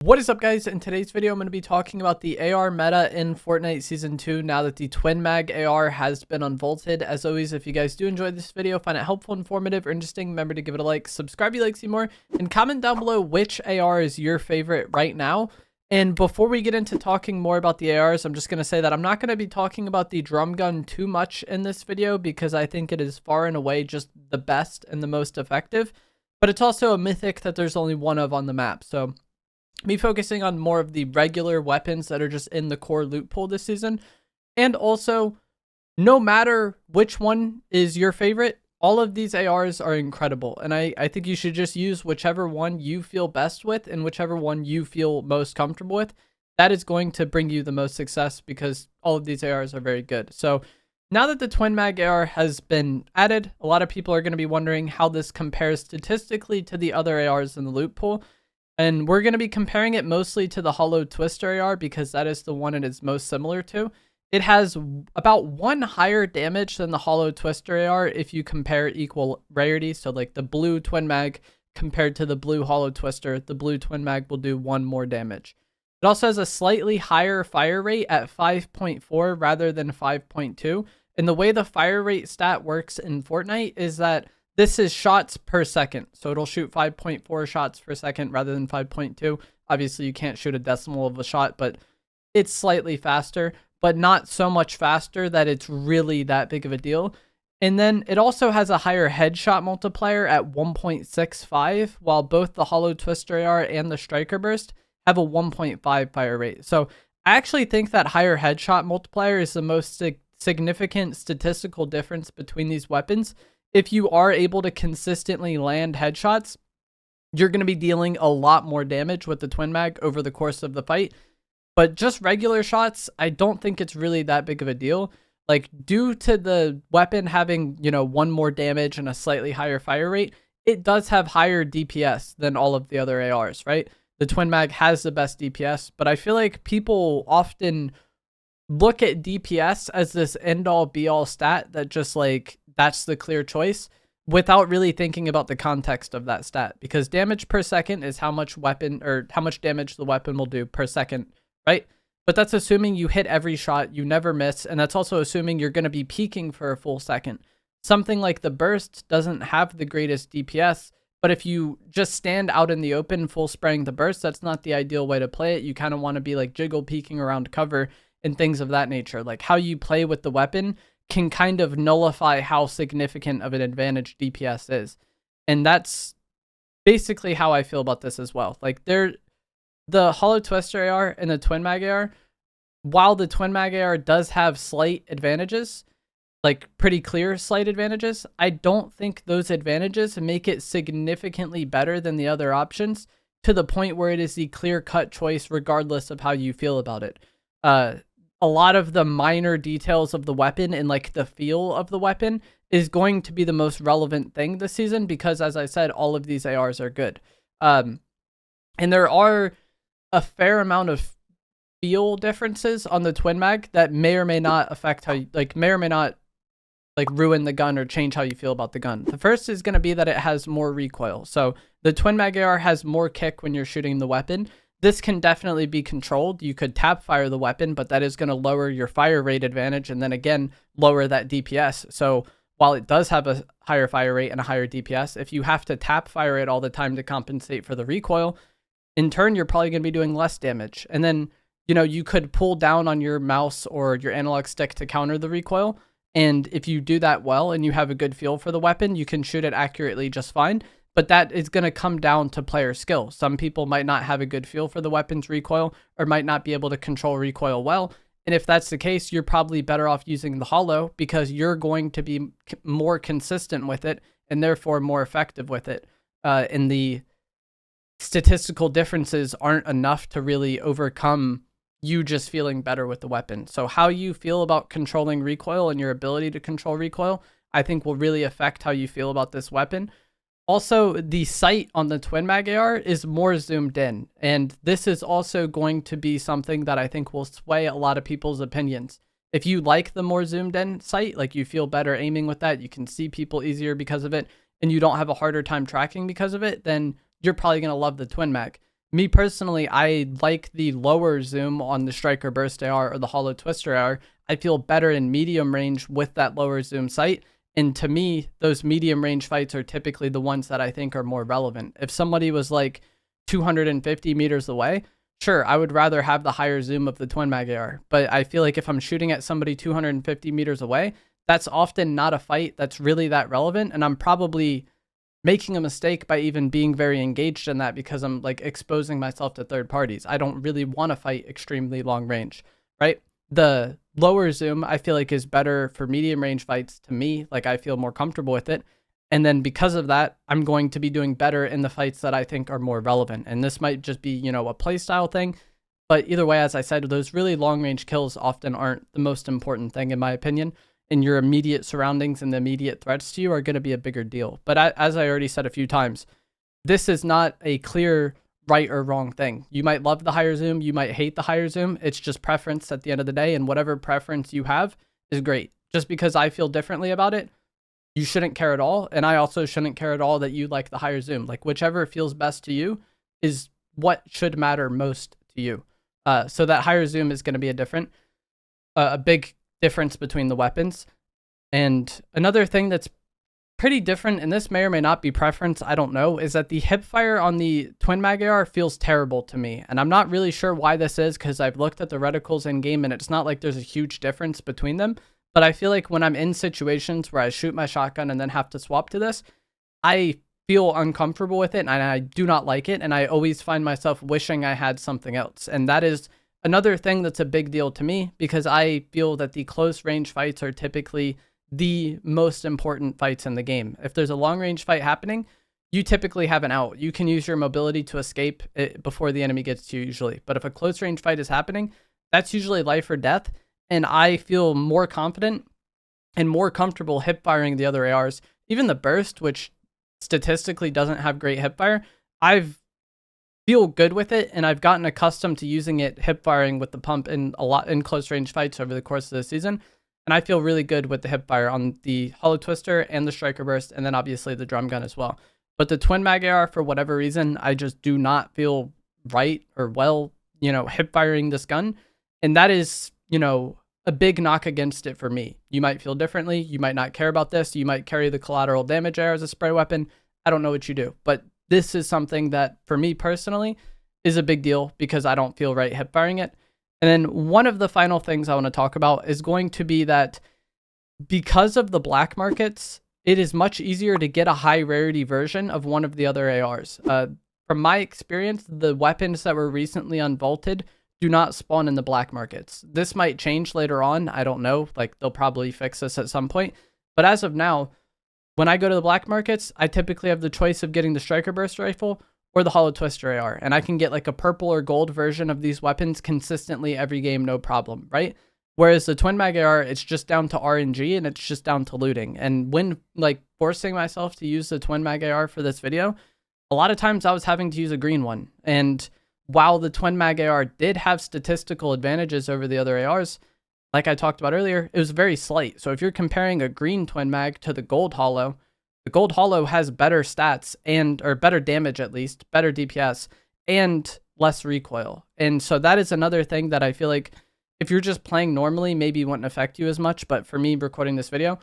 What is up, guys? In today's video, I'm going to be talking about the AR meta in Fortnite Season 2 now that the Twin Mag AR has been unvaulted. As always, if you guys do enjoy this video, find it helpful, informative, or interesting, remember to give it a like, subscribe if you like to see more, and comment down below which AR is your favorite right now. And before we get into talking more about the ARs, I'm just going to say that I'm not going to be talking about the drum gun too much in this video because I think it is far and away just the best and the most effective. But it's also a mythic that there's only one of on the map, so me focusing on more of the regular weapons that are just in the core loot pool this season. And also, no matter which one is your favorite, all of these ARs are incredible. And I think you should just use whichever one you feel best with and whichever one you feel most comfortable with. That is going to bring you the most success because all of these ARs are very good. So now that the Twin Mag AR has been added, a lot of people are going to be wondering how this compares statistically to the other ARs in the loot pool. And we're going to be comparing it mostly to the Hollow Twister AR because that is the one it is most similar to. It has about one higher damage than the Hollow Twister AR if you compare equal rarity. So like the blue Twin Mag compared to the blue Hollow Twister, the blue Twin Mag will do one more damage. It also has a slightly higher fire rate at 5.4 rather than 5.2. And the way the fire rate stat works in Fortnite is that this is shots per second, so it'll shoot 5.4 shots per second rather than 5.2. Obviously, you can't shoot a decimal of a shot, but it's slightly faster, but not so much faster that it's really that big of a deal. And then it also has a higher headshot multiplier at 1.65, while both the Hollow Twister AR and the Striker Burst have a 1.5 fire rate. So I actually think that higher headshot multiplier is the most significant statistical difference between these weapons. If you are able to consistently land headshots, you're going to be dealing a lot more damage with the Twin Mag over the course of the fight. But just regular shots, I don't think it's really that big of a deal. Like, due to the weapon having, one more damage and a slightly higher fire rate, it does have higher DPS than all of the other ARs, right? The Twin Mag has the best DPS, but I feel like people often look at DPS as this end-all be-all stat that just like that's the clear choice without really thinking about the context of that stat, because damage per second is how much damage the weapon will do per second, right? But that's assuming you hit every shot, you never miss, and that's also assuming you're going to be peaking for a full second. Something like the burst doesn't have the greatest DPS, but if you just stand out in the open full spraying the burst, that's not the ideal way to play it. You kind of want to be like jiggle peeking around cover and things of that nature. Like how you play with the weapon can kind of nullify how significant of an advantage DPS is. And that's basically how I feel about this as well. Like the Hollow Twister AR and the Twin Mag AR, while the Twin Mag AR does have slight advantages, like pretty clear slight advantages, I don't think those advantages make it significantly better than the other options to the point where it is the clear-cut choice regardless of how you feel about it. A lot of the minor details of the weapon and like the feel of the weapon is going to be the most relevant thing this season because, as I said, all of these ARs are good. And there are a fair amount of feel differences on the Twin Mag that may or may not affect how you, may or may not ruin the gun or change how you feel about the gun. The first is going to be that it has more recoil. So the Twin Mag AR has more kick when you're shooting the weapon. This can definitely be controlled. You could tap fire the weapon, but that is going to lower your fire rate advantage and then again lower that DPS. So while it does have a higher fire rate and a higher DPS, if you have to tap fire it all the time to compensate for the recoil, in turn you're probably going to be doing less damage. And then, you could pull down on your mouse or your analog stick to counter the recoil. And if you do that well and you have a good feel for the weapon, you can shoot it accurately just fine. But that is going to come down to player skill. Some people might not have a good feel for the weapon's recoil or might not be able to control recoil well. And if that's the case, you're probably better off using the Hollow because you're going to be more consistent with it and therefore more effective with it. And the statistical differences aren't enough to really overcome you just feeling better with the weapon. So how you feel about controlling recoil and your ability to control recoil, I think will really affect how you feel about this weapon. Also, the sight on the Twin Mag AR is more zoomed in, and this is also going to be something that I think will sway a lot of people's opinions. If you like the more zoomed in sight, like you feel better aiming with that, you can see people easier because of it, and you don't have a harder time tracking because of it, then you're probably going to love the Twin Mag. Me personally, I like the lower zoom on the Striker Burst AR or the Hollow Twister AR. I feel better in medium range with that lower zoom sight. And to me, those medium range fights are typically the ones that I think are more relevant. If somebody was like 250 meters away, sure, I would rather have the higher zoom of the Twin Mag AR. But I feel like if I'm shooting at somebody 250 meters away, that's often not a fight that's really that relevant. And I'm probably making a mistake by even being very engaged in that because I'm like exposing myself to third parties. I don't really want to fight extremely long range, right? The lower zoom I feel like is better for medium range fights to me. Like I feel more comfortable with it. And then because of that, I'm going to be doing better in the fights that I think are more relevant. And this might just be, you know, a playstyle thing. But either way, as I said, those really long range kills often aren't the most important thing in my opinion. And your immediate surroundings and the immediate threats to you are going to be a bigger deal. But as I already said a few times, this is not a clear right or wrong thing. You might love the higher zoom. You might hate the higher zoom. It's just preference at the end of the day. And whatever preference you have is great. Just because I feel differently about it, you shouldn't care at all. And I also shouldn't care at all that you like the higher zoom. Like whichever feels best to you is what should matter most to you. So that higher zoom is going to be a big difference between the weapons. And another thing that's pretty different, and this may or may not be preference, I don't know, is that the hipfire on the Twin Mag AR feels terrible to me. And I'm not really sure why this is because I've looked at the reticles in game and it's not like there's a huge difference between them. But I feel like when I'm in situations where I shoot my shotgun and then have to swap to this, I feel uncomfortable with it and I do not like it. And I always find myself wishing I had something else. And that is another thing that's a big deal to me because I feel that the close range fights are typically the most important fights in the game. If there's a long range fight happening, you typically have an out. You can use your mobility to escape it before the enemy gets to you usually. But if a close range fight is happening, that's usually life or death. And I feel more confident and more comfortable hip firing the other ARs. Even the burst, which statistically doesn't have great hip fire, I've feel good with it, and I've gotten accustomed to using it hip firing with the pump in close range fights over the course of the season. And I feel really good with the hip fire on the Hollow Twister and the Striker Burst, and then obviously the drum gun as well. But the Twin Mag AR, for whatever reason, I just do not feel right or well, you know, hip firing this gun. And that is, you know, a big knock against it for me. You might feel differently. You might not care about this. You might carry the collateral damage AR as a spray weapon. I don't know what you do, but this is something that for me personally is a big deal because I don't feel right hip firing it. And then one of the final things I want to talk about is going to be that because of the black markets, it is much easier to get a high rarity version of one of the other ARs. From my experience, the weapons that were recently unvaulted do not spawn in the black markets. This might change later on. I don't know. Like they'll probably fix this at some point. But as of now, when I go to the black markets, I typically have the choice of getting the Striker Burst rifle or the Hollow Twister AR. And I can get like a purple or gold version of these weapons consistently every game, no problem, right? Whereas the Twin Mag AR, it's just down to RNG and it's just down to looting. And when like forcing myself to use the Twin Mag AR for this video, a lot of times I was having to use a green one. And while the Twin Mag AR did have statistical advantages over the other ARs, like I talked about earlier, it was very slight. So if you're comparing a green Twin Mag to the gold Hollow, the gold Hollow has better stats or better damage at least, better DPS, and less recoil. And so that is another thing that I feel like if you're just playing normally, maybe wouldn't affect you as much. But for me recording this video,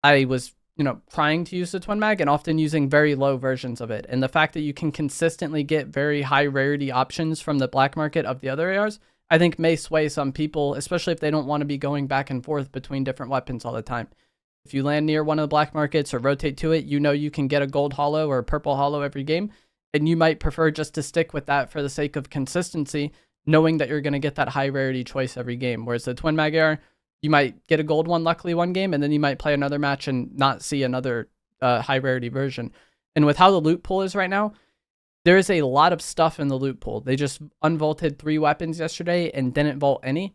I was, you know, trying to use the Twin Mag and often using very low versions of it. And the fact that you can consistently get very high rarity options from the black market of the other ARs, I think may sway some people, especially if they don't want to be going back and forth between different weapons all the time. If you land near one of the black markets or rotate to it, you know you can get a gold Hollow or a purple Hollow every game, and you might prefer just to stick with that for the sake of consistency, knowing that you're going to get that high rarity choice every game. Whereas the Twin Mag AR, you might get a gold one luckily one game, and then you might play another match and not see another high rarity version. And with how the loot pool is right now, there is a lot of stuff in the loot pool. They just unvaulted 3 weapons yesterday and didn't vault any.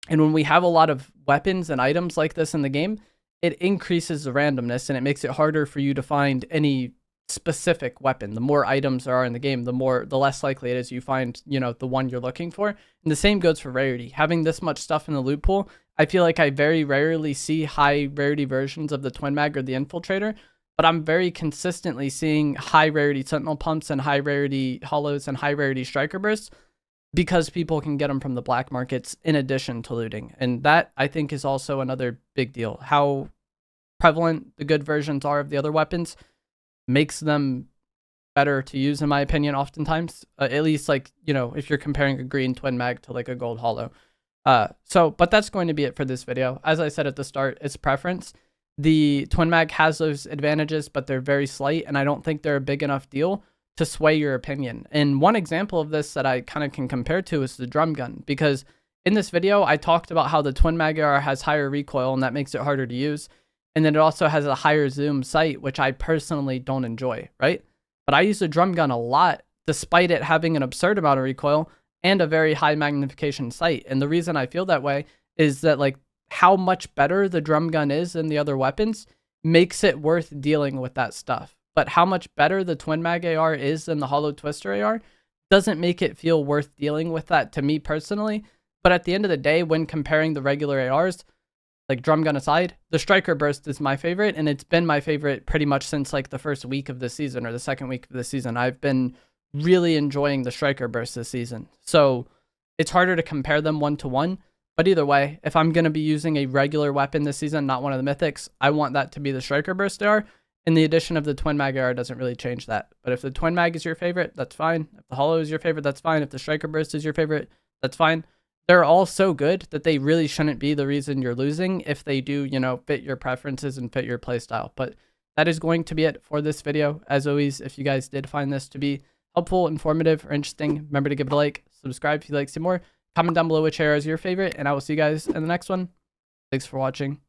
And when we have a lot of weapons and items like this in the game, it increases the randomness and it makes it harder for you to find any specific weapon. The more items there are in the game, the less likely it is you find, you know, the one you're looking for. And the same goes for rarity. Having this much stuff in the loot pool, I feel like I very rarely see high rarity versions of the Twin Mag or the Infiltrator but I'm very consistently seeing high rarity sentinel pumps and high rarity hollows and high rarity striker bursts because people can get them from the black markets in addition to looting. And that, I think, is also another big deal. How prevalent the good versions are of the other weapons makes them better to use, in my opinion, oftentimes. At least, like, you know, if you're comparing a green twin mag to like a gold hollow. But that's going to be it for this video. As I said at the start, it's preference. The twin mag has those advantages, but they're very slight, and I don't think they're a big enough deal to sway your opinion. And one example of this that I kind of can compare to is the drum gun, because in this video, I talked about how the twin mag AR has higher recoil, and that makes it harder to use. And then it also has a higher zoom sight, which I personally don't enjoy, right? But I use the drum gun a lot, despite it having an absurd amount of recoil and a very high magnification sight. And the reason I feel that way is that, like, how much better the drum gun is than the other weapons makes it worth dealing with that stuff. But how much better the twin mag AR is than the hollow twister AR doesn't make it feel worth dealing with that to me personally. But at the end of the day, when comparing the regular ARs, like drum gun aside, the striker burst is my favorite, and it's been my favorite pretty much since like the first week of the season or the second week of the season. I've been really enjoying the striker burst this season. So it's harder to compare them one to one. But either way, if I'm going to be using a regular weapon this season, not one of the mythics, I want that to be the striker burst AR. And the addition of the twin mag AR doesn't really change that. But if the twin mag is your favorite, that's fine. If the hollow is your favorite, that's fine. If the striker burst is your favorite, that's fine. They're all so good that they really shouldn't be the reason you're losing if they do, you know, fit your preferences and fit your playstyle. But that is going to be it for this video. As always, if you guys did find this to be helpful, informative, or interesting, remember to give it a like, subscribe if you'd like to see more, comment down below which AR is your favorite, and I will see you guys in the next one. Thanks for watching.